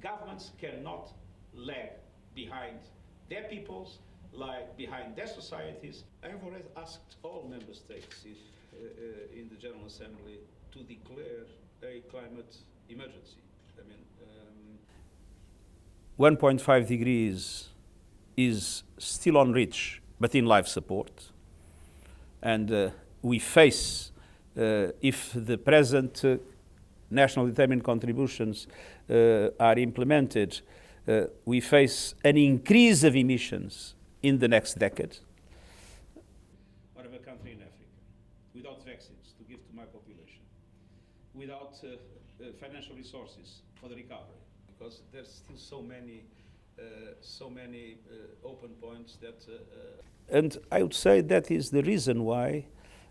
Governments cannot lag behind their peoples, lag behind their societies. I have already asked all member states in the General Assembly to declare a climate emergency. 1.5 degrees is still on reach, but in life support. And we face, if the present national determined contributions are implemented, we face an increase of emissions in the next decade. Or of a country in Africa, without vaccines to give to my population, without financial resources for the recovery, because there's still so many open points that... And I would say that is the reason why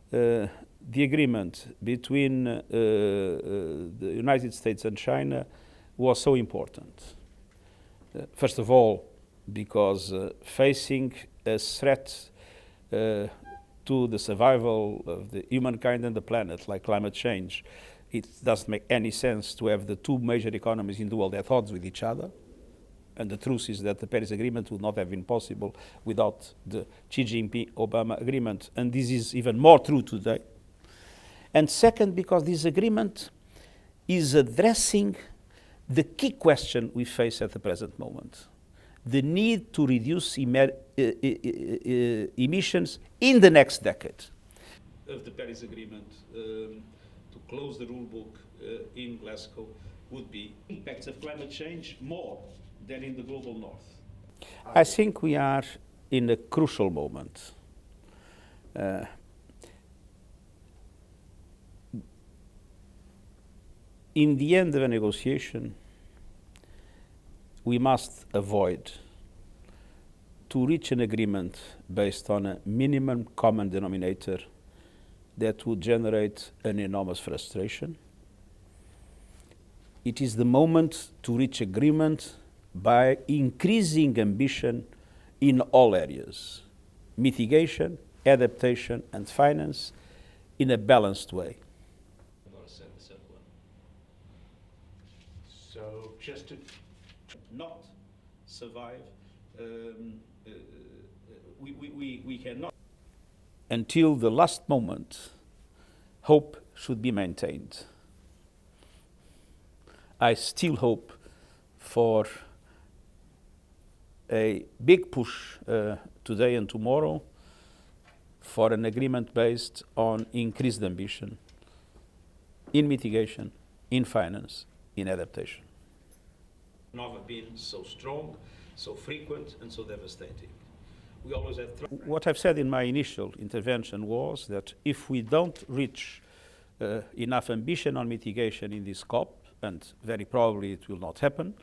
the agreement between the United States and China was so important. First of all, because facing a threat to the survival of the humankind and the planet, like climate change, it doesn't make any sense to have the two major economies in the world at odds with each other. And the truth is that the Paris Agreement would not have been possible without the Xi Jinping-Obama agreement. And this is even more true today. And second, because this agreement is addressing the key question we face at the present moment: the need to reduce emissions in the next decade. Of the Paris Agreement, to close the rule book in Glasgow would be impacts of climate change more than in the global north. I think we are in a crucial moment. In the end of a negotiation, we must avoid to reach an agreement based on a minimum common denominator that would generate an enormous frustration. It is the moment to reach agreement by increasing ambition in all areas: mitigation, adaptation, and finance, in a balanced way. So just to not survive, we cannot. Until the last moment, hope should be maintained. I still hope for a big push today and tomorrow for an agreement based on increased ambition in mitigation, in finance, in adaptation. Never been so strong, so frequent, and so devastating. We always have... What I've said in my initial intervention was that if we don't reach enough ambition on mitigation in this COP, and very probably it will not happen,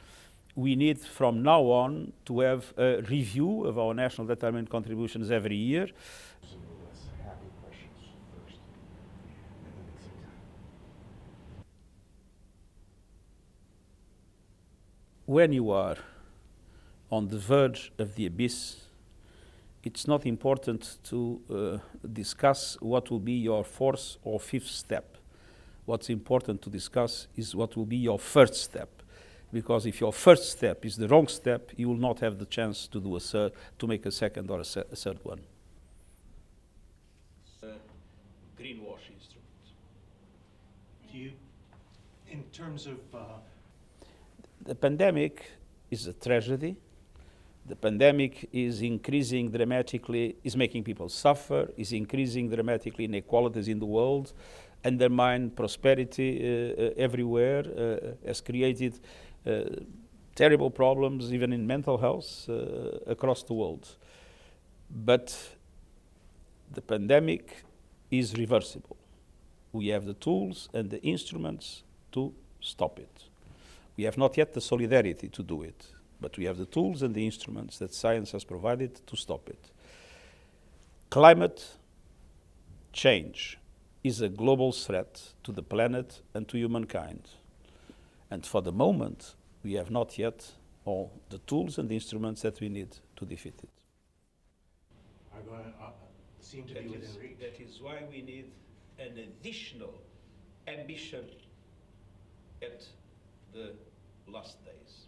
we need from now on to have a review of our national determined contributions every year. When you are on the verge of the abyss, it's not important to discuss what will be your fourth or fifth step. What's important to discuss is what will be your first step. Because if your first step is the wrong step, you will not have the chance to do to make a second or a third one. Greenwash instrument. Do you, in terms of... The pandemic is a tragedy. The pandemic is increasing dramatically, is making people suffer, is increasing dramatically inequalities in the world, undermine prosperity everywhere, has created terrible problems even in mental health across the world. But the pandemic is reversible. We have the tools and the instruments to stop it. We have not yet the solidarity to do it, but we have the tools and the instruments that science has provided to stop it. Climate change is a global threat to the planet and to humankind. And for the moment, we have not yet all the tools and the instruments that we need to defeat it. Are going to seem to be within reach. That is why we need an additional ambition at the last days.